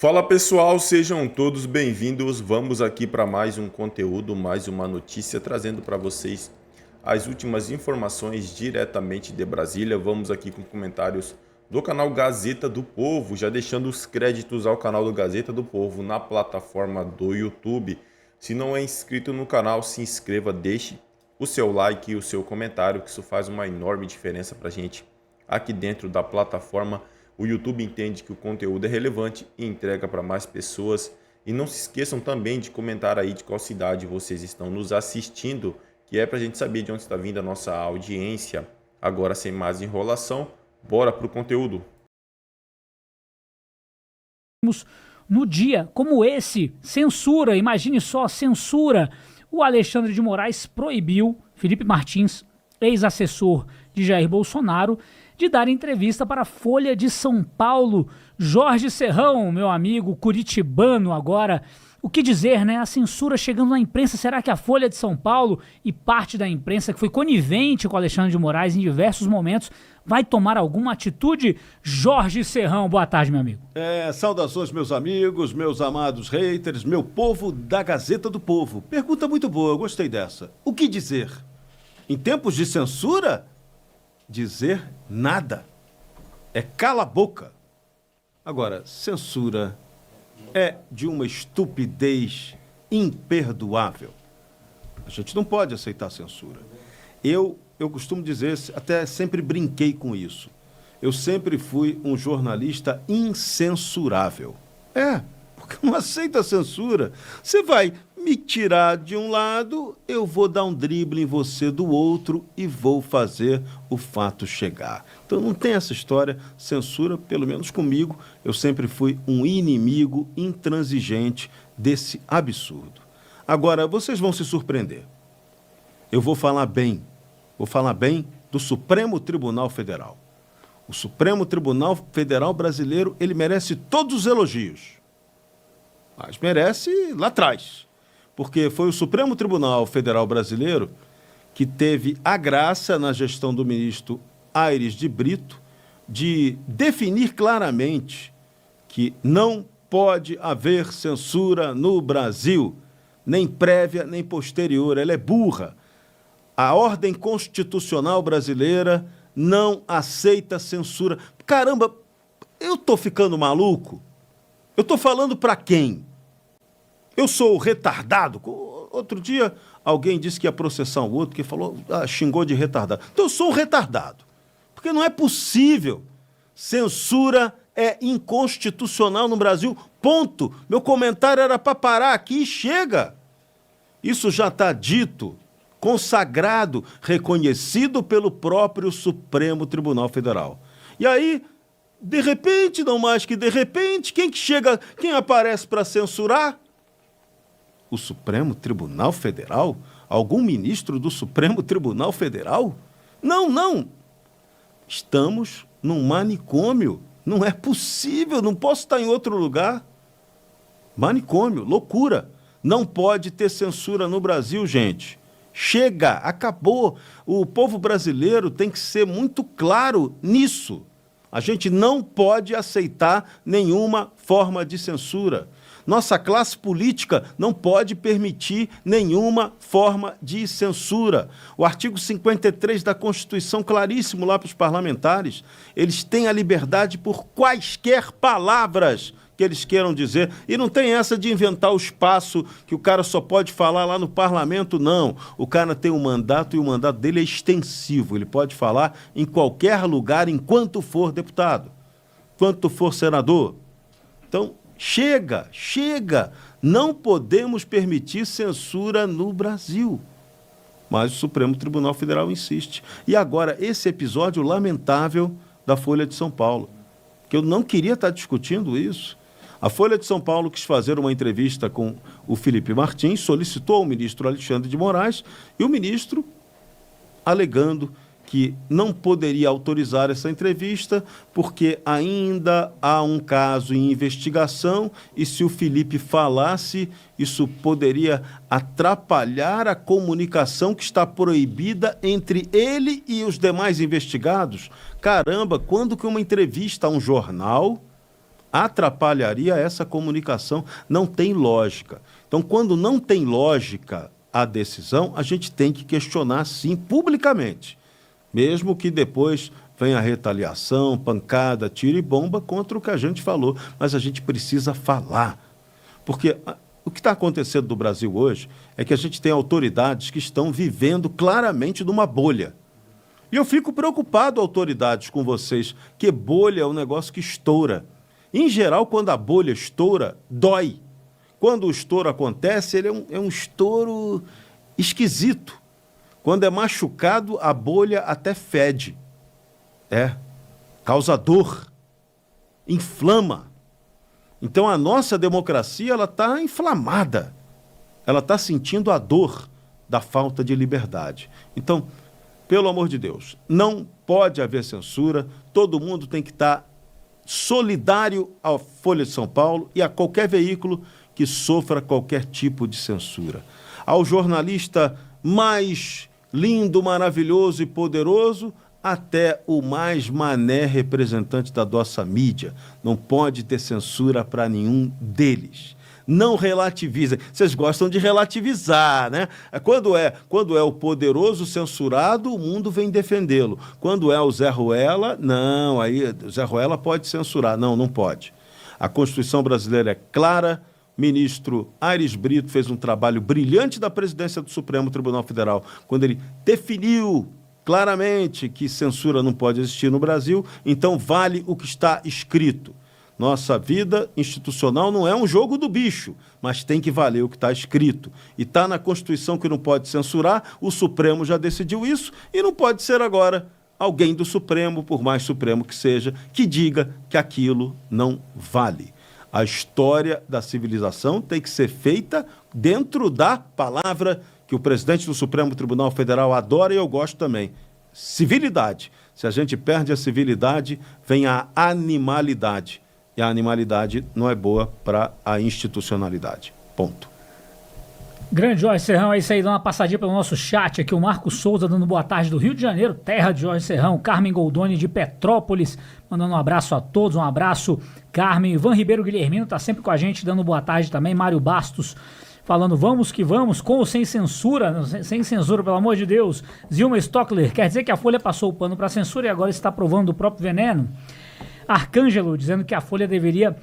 Fala pessoal, sejam todos bem-vindos. Vamos aqui para mais um conteúdo, mais uma notícia, trazendo para vocês as últimas informações diretamente de Brasília. Vamos aqui com comentários do canal Gazeta do Povo, já deixando os créditos ao canal do Gazeta do Povo na plataforma do YouTube. Se não é inscrito no canal, se inscreva, deixe o seu like e o seu comentário, que isso faz uma enorme diferença para a gente aqui dentro da plataforma. O YouTube entende que o conteúdo é relevante e entrega para mais pessoas. E não se esqueçam também de comentar aí de qual cidade vocês estão nos assistindo, que é para a gente saber de onde está vindo a nossa audiência. Agora, sem mais enrolação, bora para o conteúdo. No dia como esse, censura, imagine só, censura. O Alexandre de Moraes proibiu Felipe Martins, ex-assessor de Jair Bolsonaro, de dar entrevista para a Folha de São Paulo. Jorge Serrão, meu amigo curitibano agora, o que dizer, né? A censura chegando na imprensa. Será que a Folha de São Paulo e parte da imprensa que foi conivente com Alexandre de Moraes em diversos momentos vai tomar alguma atitude? Jorge Serrão, boa tarde, meu amigo. Saudações, meus amigos, meus amados haters, meu povo da Gazeta do Povo. Pergunta muito boa, eu gostei dessa. O que dizer? Em tempos de censura? Dizer nada. É cala a boca. Agora, censura é de uma estupidez imperdoável. A gente não pode aceitar censura. Eu costumo dizer, até sempre brinquei com isso. Eu sempre fui um jornalista incensurável. Porque não aceita censura. Você vai me tirar de um lado, eu vou dar um drible em você do outro e vou fazer o fato chegar. Então não tem essa história, censura, pelo menos comigo, eu sempre fui um inimigo intransigente desse absurdo. Agora, vocês vão se surpreender. Eu vou falar bem do Supremo Tribunal Federal. O Supremo Tribunal Federal brasileiro, ele merece todos os elogios, mas merece lá atrás. Porque foi o Supremo Tribunal Federal brasileiro que teve a graça, na gestão do ministro Aires de Brito, de definir claramente que não pode haver censura no Brasil, nem prévia, nem posterior. Ela é burra. A ordem constitucional brasileira não aceita censura. Caramba, eu estou ficando maluco? Eu estou falando para quem? Eu sou retardado? Outro dia alguém disse que ia processar o outro, que falou, xingou de retardado. Então eu sou um retardado. Porque não é possível. Censura é inconstitucional no Brasil. Ponto. Meu comentário era para parar aqui e chega. Isso já está dito, consagrado, reconhecido pelo próprio Supremo Tribunal Federal. E aí, de repente, não mais que de repente, quem aparece para censurar? O Supremo Tribunal Federal? Algum ministro do Supremo Tribunal Federal? Não. Estamos num manicômio. Não é possível, não posso estar em outro lugar. Manicômio, loucura. Não pode ter censura no Brasil, gente. Chega, acabou. O povo brasileiro tem que ser muito claro nisso. A gente não pode aceitar nenhuma forma de censura. Nossa classe política não pode permitir nenhuma forma de censura. O artigo 53 da Constituição, claríssimo lá para os parlamentares, eles têm a liberdade por quaisquer palavras que eles queiram dizer. E não tem essa de inventar o espaço que o cara só pode falar lá no parlamento, não. O cara tem um mandato e o mandato dele é extensivo. Ele pode falar em qualquer lugar enquanto for deputado, enquanto for senador. Então, chega. Não podemos permitir censura no Brasil. Mas o Supremo Tribunal Federal insiste. E agora, esse episódio lamentável da Folha de São Paulo, que eu não queria estar discutindo isso. A Folha de São Paulo quis fazer uma entrevista com o Felipe Martins, solicitou ao ministro Alexandre de Moraes, e o ministro, alegando que não poderia autorizar essa entrevista porque ainda há um caso em investigação e se o Felipe falasse, isso poderia atrapalhar a comunicação que está proibida entre ele e os demais investigados. Caramba, quando que uma entrevista a um jornal atrapalharia essa comunicação. Não tem lógica. Então, quando não tem lógica a decisão, a gente tem que questionar, sim, publicamente. Mesmo que depois venha a retaliação, pancada, tiro e bomba contra o que a gente falou. Mas a gente precisa falar. Porque o que está acontecendo no Brasil hoje é que a gente tem autoridades que estão vivendo claramente numa bolha. E eu fico preocupado, autoridades, com vocês, que bolha é um negócio que estoura. Em geral, quando a bolha estoura, dói. Quando o estouro acontece, ele é um estouro esquisito. Quando é machucado, a bolha até fede. Causa dor, inflama. Então, a nossa democracia está inflamada. Ela está sentindo a dor da falta de liberdade. Então, pelo amor de Deus, não pode haver censura. Todo mundo tem que estar solidário à Folha de São Paulo e a qualquer veículo que sofra qualquer tipo de censura. Ao jornalista mais lindo, maravilhoso e poderoso, até o mais mané representante da nossa mídia. Não pode ter censura para nenhum deles. Não relativizem. Vocês gostam de relativizar, né? Quando é o poderoso censurado, o mundo vem defendê-lo. Quando é o Zé Ruela, não, aí o Zé Ruela pode censurar. Não, não pode. A Constituição brasileira é clara. Ministro Aires Brito fez um trabalho brilhante da presidência do Supremo Tribunal Federal, quando ele definiu claramente que censura não pode existir no Brasil, então vale o que está escrito. Nossa vida institucional não é um jogo do bicho, mas tem que valer o que está escrito. E está na Constituição que não pode censurar, o Supremo já decidiu isso, e não pode ser agora alguém do Supremo, por mais Supremo que seja, que diga que aquilo não vale. A história da civilização tem que ser feita dentro da palavra que o presidente do Supremo Tribunal Federal adora e eu gosto também. Civilidade. Se a gente perde a civilidade, vem a animalidade. E a animalidade não é boa para a institucionalidade. Ponto. Grande Jorge Serrão, é isso aí, dá uma passadinha pelo nosso chat aqui, o Marco Souza dando boa tarde do Rio de Janeiro, terra de Jorge Serrão, Carmen Goldoni de Petrópolis, mandando um abraço a todos, um abraço, Carmen, Ivan Ribeiro Guilhermino tá sempre com a gente, dando boa tarde também, Mário Bastos, falando vamos que vamos, com ou sem censura, sem censura, pelo amor de Deus, Zilma Stockler, quer dizer que a Folha passou o pano para censura e agora está provando o próprio veneno? Arcângelo, dizendo que a Folha deveria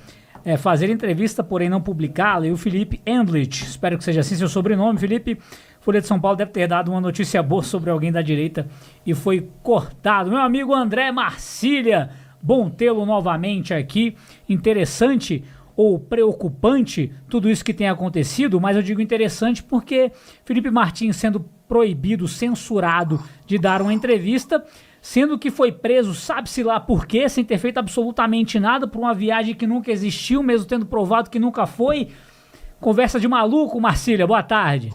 fazer entrevista, porém não publicá-la, e o Felipe Endlich, espero que seja assim seu sobrenome, Felipe, Folha de São Paulo deve ter dado uma notícia boa sobre alguém da direita e foi cortado. Meu amigo André Marcília, bom tê-lo novamente aqui, interessante ou preocupante tudo isso que tem acontecido, mas eu digo interessante porque Felipe Martins sendo proibido, censurado de dar uma entrevista, sendo que foi preso, sabe-se lá por quê, sem ter feito absolutamente nada, por uma viagem que nunca existiu, mesmo tendo provado que nunca foi. Conversa de maluco, Marcília, boa tarde.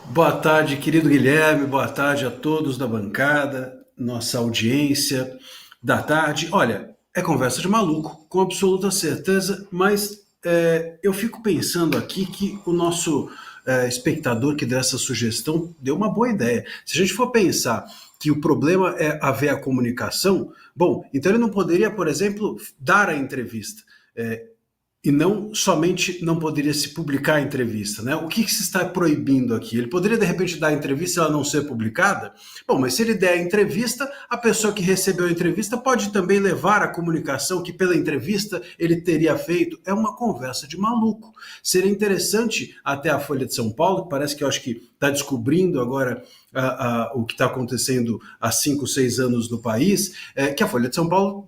Boa tarde, querido Guilherme, boa tarde a todos da bancada, nossa audiência da tarde. Olha, é conversa de maluco, com absoluta certeza, mas eu fico pensando aqui que o nosso espectador que deu essa sugestão deu uma boa ideia. Se a gente for pensar que o problema é haver a comunicação, bom, então ele não poderia, por exemplo, dar a entrevista, e não somente não poderia se publicar a entrevista, né? O que se está proibindo aqui? Ele poderia, de repente, dar a entrevista e ela não ser publicada? Bom, mas se ele der a entrevista, a pessoa que recebeu a entrevista pode também levar a comunicação que pela entrevista ele teria feito. É uma conversa de maluco. Seria interessante até a Folha de São Paulo, que parece que eu acho que está descobrindo agora o que está acontecendo há 5, 6 anos no país, que a Folha de São Paulo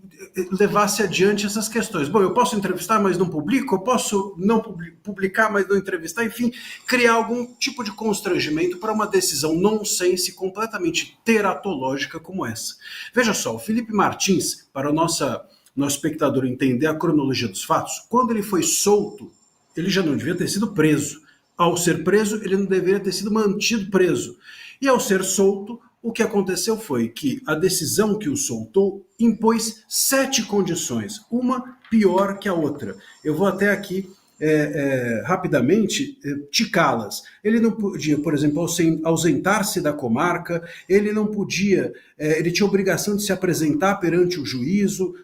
levasse adiante essas questões. Bom, eu posso entrevistar, mas não publico, eu posso não publicar, mas não entrevistar, enfim, criar algum tipo de constrangimento para uma decisão nonsense completamente teratológica como essa. Veja só, o Felipe Martins, para o nosso espectador entender a cronologia dos fatos, quando ele foi solto, ele já não devia ter sido preso. Ao ser preso, ele não deveria ter sido mantido preso. E ao ser solto, o que aconteceu foi que a decisão que o soltou impôs 7 condições, uma pior que a outra. Eu vou até aqui rapidamente ticá-las. Ele não podia, por exemplo, ausentar-se da comarca, ele não podia, ele tinha obrigação de se apresentar perante o juízo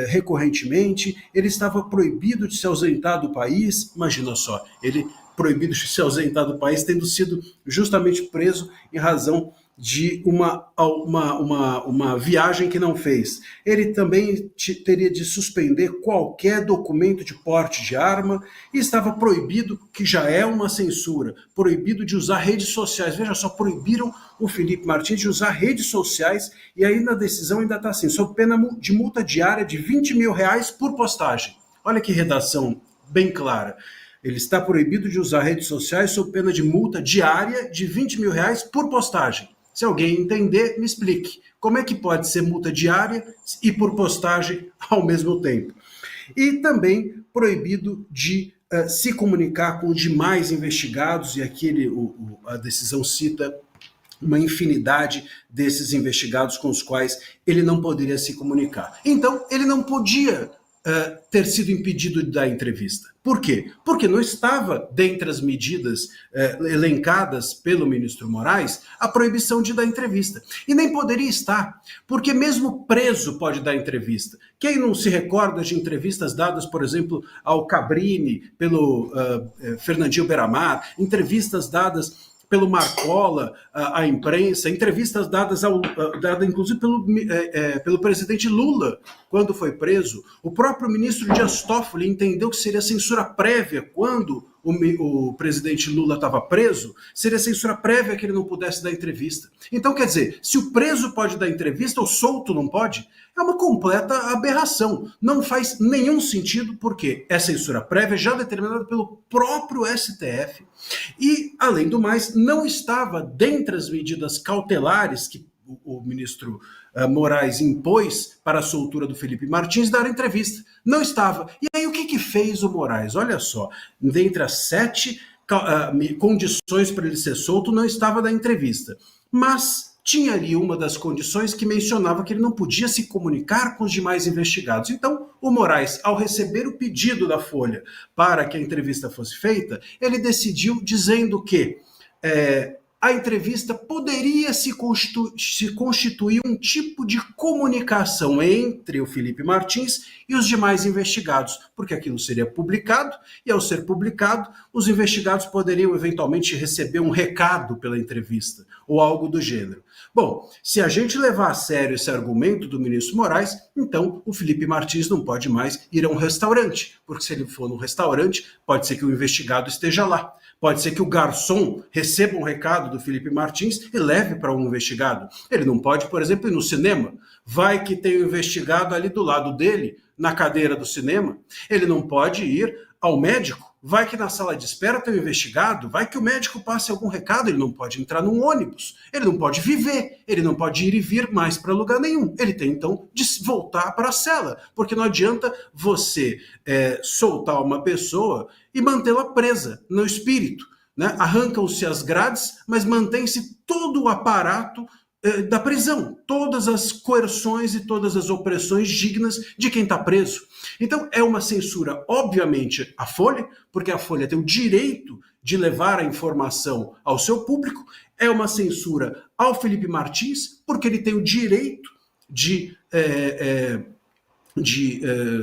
recorrentemente, ele estava proibido de se ausentar do país, imagina só, ele proibido de se ausentar do país, tendo sido justamente preso em razão de uma viagem que não fez. Ele também teria de suspender qualquer documento de porte de arma e estava proibido, que já é uma censura, proibido de usar redes sociais. Veja só, proibiram o Felipe Martins de usar redes sociais e aí na decisão ainda está assim, sob pena de multa diária de R$20 mil por postagem. Olha que redação bem clara. Ele está proibido de usar redes sociais sob pena de multa diária de R$20 mil por postagem. Se alguém entender, me explique. Como é que pode ser multa diária e por postagem ao mesmo tempo? E também proibido de se comunicar com os demais investigados, e aqui a decisão cita uma infinidade desses investigados com os quais ele não poderia se comunicar. Então, ele não podia ter sido impedido de dar entrevista. Por quê? Porque não estava, dentre as medidas elencadas pelo ministro Moraes, a proibição de dar entrevista. E nem poderia estar, porque mesmo preso pode dar entrevista. Quem não se recorda de entrevistas dadas, por exemplo, ao Cabrini, pelo Fernandinho Beiramar, entrevistas dadas pelo Marcola, à imprensa, entrevistas dadas inclusive pelo presidente Lula, quando foi preso. O próprio ministro Dias Toffoli entendeu que seria censura prévia quando o presidente Lula estava preso, seria censura prévia que ele não pudesse dar entrevista. Então, quer dizer, se o preso pode dar entrevista, o solto não pode, é uma completa aberração. Não faz nenhum sentido, porque é censura prévia já determinada pelo próprio STF. E, além do mais, não estava dentre as medidas cautelares que o ministro Moraes impôs para a soltura do Felipe Martins dar entrevista. Não estava. E aí o que fez o Moraes? Olha só, dentre as 7 condições para ele ser solto, não estava da entrevista. Mas tinha ali uma das condições que mencionava que ele não podia se comunicar com os demais investigados. Então, o Moraes, ao receber o pedido da Folha para que a entrevista fosse feita, ele decidiu dizendo que a entrevista poderia se constituir um tipo de comunicação entre o Felipe Martins e os demais investigados, porque aquilo seria publicado, e ao ser publicado, os investigados poderiam eventualmente receber um recado pela entrevista, ou algo do gênero. Bom, se a gente levar a sério esse argumento do ministro Moraes, então o Felipe Martins não pode mais ir a um restaurante, porque se ele for no restaurante, pode ser que o investigado esteja lá. Pode ser que o garçom receba um recado do Felipe Martins e leve para um investigado. Ele não pode, por exemplo, ir no cinema. Vai que tem um investigado ali do lado dele, na cadeira do cinema. Ele não pode ir ao médico. Vai que na sala de espera tem um investigado. Vai que o médico passe algum recado. Ele não pode entrar num ônibus. Ele não pode viver. Ele não pode ir e vir mais para lugar nenhum. Ele tem, então, de voltar para a cela. Porque não adianta você soltar uma pessoa e mantê-la presa no espírito, né? Arrancam-se as grades, mas mantém-se todo o aparato da prisão, todas as coerções e todas as opressões dignas de quem está preso. Então é uma censura, obviamente, à Folha, porque a Folha tem o direito de levar a informação ao seu público, é uma censura ao Felipe Martins, porque ele tem o direito de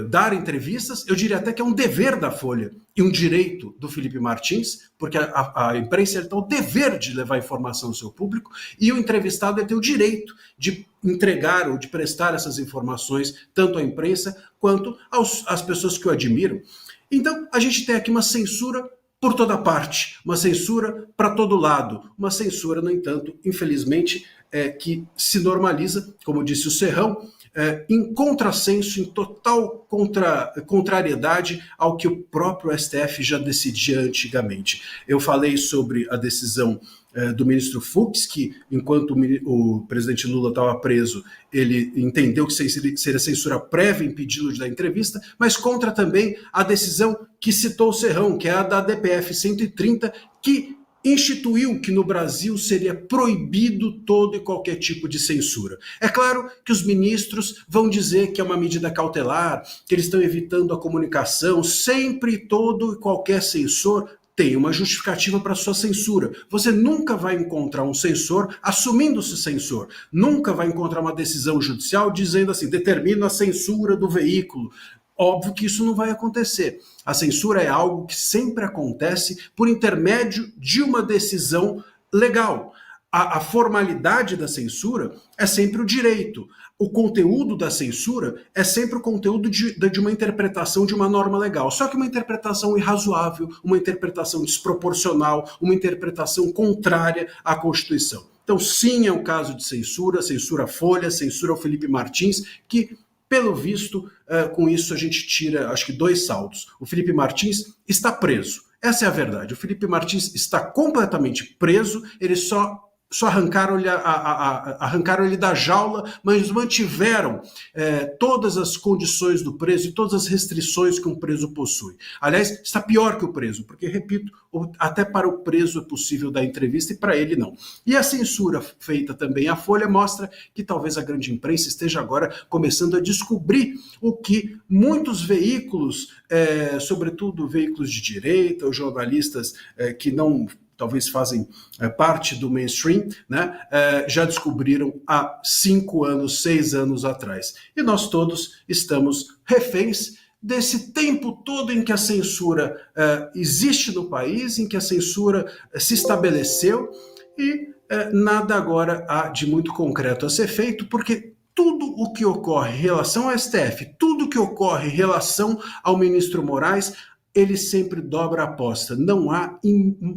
dar entrevistas. Eu diria até que é um dever da Folha e um direito do Felipe Martins, porque a imprensa tem o dever de levar informação ao seu público, e o entrevistado tem o direito de entregar ou de prestar essas informações tanto à imprensa quanto às pessoas que o admiram. Então, a gente tem aqui uma censura por toda parte, uma censura para todo lado, uma censura, no entanto, infelizmente, que se normaliza, como disse o Serrão, em contrassenso, em total contrariedade ao que o próprio STF já decidia antigamente. Eu falei sobre a decisão do ministro Fux, que enquanto o presidente Lula estava preso, ele entendeu que seria censura prévia impedi-lo de dar entrevista, mas contra também a decisão que citou o Serrão, que é a da DPF 130, que instituiu que no Brasil seria proibido todo e qualquer tipo de censura. É claro que os ministros vão dizer que é uma medida cautelar, que eles estão evitando a comunicação, sempre todo e qualquer censor tem uma justificativa para sua censura. Você nunca vai encontrar um censor assumindo-se censor. Nunca vai encontrar uma decisão judicial dizendo assim, determina a censura do veículo. Óbvio que isso não vai acontecer. A censura é algo que sempre acontece por intermédio de uma decisão legal. A formalidade da censura é sempre o direito. O conteúdo da censura é sempre o conteúdo de uma interpretação de uma norma legal. Só que uma interpretação irrazoável, uma interpretação desproporcional, uma interpretação contrária à Constituição. Então, sim, é um caso de censura, censura Folha, censura ao Felipe Martins, que, pelo visto, com isso a gente tira, acho que 2 saldos. O Felipe Martins está preso. Essa é a verdade. O Felipe Martins está completamente preso, ele só arrancaram ele da jaula, mas mantiveram todas as condições do preso e todas as restrições que um preso possui. Aliás, está pior que o preso, porque, repito, até para o preso é possível dar entrevista e para ele não. E a censura feita também à Folha mostra que talvez a grande imprensa esteja agora começando a descobrir o que muitos veículos, sobretudo veículos de direita ou jornalistas que não talvez fazem parte do mainstream, né, já descobriram há 5 anos, 6 anos atrás. E nós todos estamos reféns desse tempo todo em que a censura existe no país, em que a censura se estabeleceu e nada agora há de muito concreto a ser feito, porque tudo o que ocorre em relação ao STF, tudo o que ocorre em relação ao ministro Moraes, ele sempre dobra a aposta. Não há,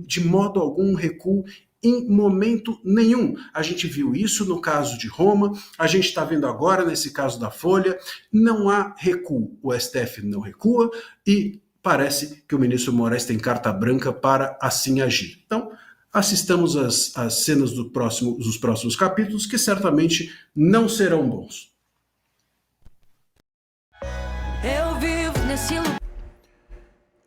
de modo algum, recuo em momento nenhum. A gente viu isso no caso de Roma, a gente está vendo agora nesse caso da Folha. Não há recuo. O STF não recua e parece que o ministro Moraes tem carta branca para assim agir. Então, assistamos às cenas dos próximos capítulos, que certamente não serão bons. Eu vivo nesse lugar.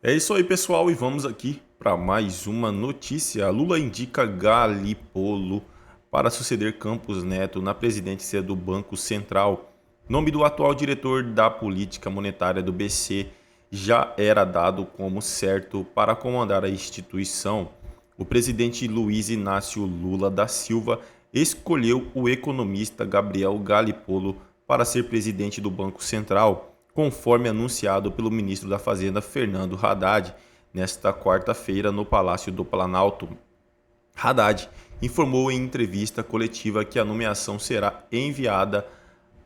É isso aí, pessoal, e vamos aqui para mais uma notícia. Lula indica Galípolo para suceder Campos Neto na presidência do Banco Central. Nome do atual diretor da política monetária do BC já era dado como certo para comandar a instituição. O presidente Luiz Inácio Lula da Silva escolheu o economista Gabriel Galípolo para ser presidente do Banco Central, conforme anunciado pelo ministro da Fazenda Fernando Haddad nesta quarta-feira no Palácio do Planalto. Haddad informou em entrevista coletiva que a nomeação será enviada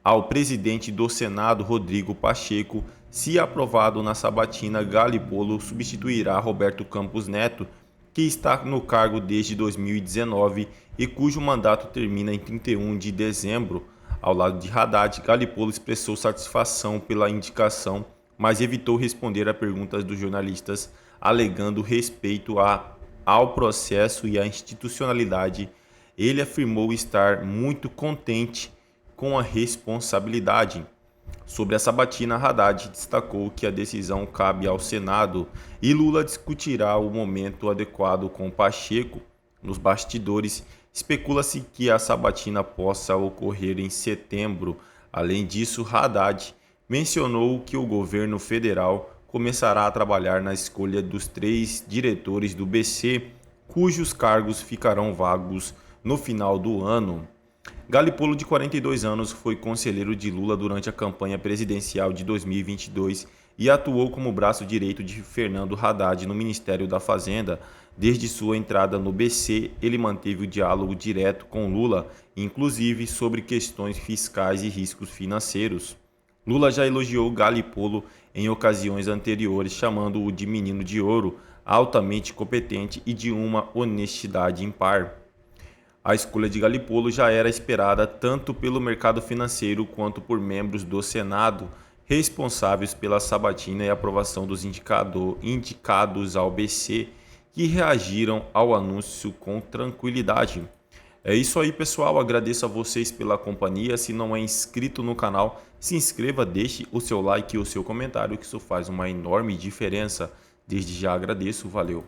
ao presidente do Senado, Rodrigo Pacheco. Se aprovado na sabatina, Galípolo substituirá Roberto Campos Neto, que está no cargo desde 2019 e cujo mandato termina em 31 de dezembro. Ao lado de Haddad, Galípolo expressou satisfação pela indicação, mas evitou responder a perguntas dos jornalistas, alegando respeito ao processo e à institucionalidade. Ele afirmou estar muito contente com a responsabilidade. Sobre a sabatina, Haddad destacou que a decisão cabe ao Senado e Lula discutirá o momento adequado com Pacheco. Nos bastidores, especula-se que a sabatina possa ocorrer em setembro. Além disso, Haddad mencionou que o governo federal começará a trabalhar na escolha dos 3 diretores do BC, cujos cargos ficarão vagos no final do ano. Galípolo, de 42 anos, foi conselheiro de Lula durante a campanha presidencial de 2022 e atuou como braço direito de Fernando Haddad no Ministério da Fazenda. Desde sua entrada no BC, ele manteve o diálogo direto com Lula, inclusive sobre questões fiscais e riscos financeiros. Lula já elogiou Galípolo em ocasiões anteriores, chamando-o de menino de ouro, altamente competente e de uma honestidade impar. A escolha de Galípolo já era esperada tanto pelo mercado financeiro quanto por membros do Senado, responsáveis pela sabatina e aprovação dos indicados ao BC, que reagiram ao anúncio com tranquilidade. É isso aí, pessoal, agradeço a vocês pela companhia. Se não é inscrito no canal, se inscreva, deixe o seu like e o seu comentário, que isso faz uma enorme diferença. Desde já agradeço, valeu!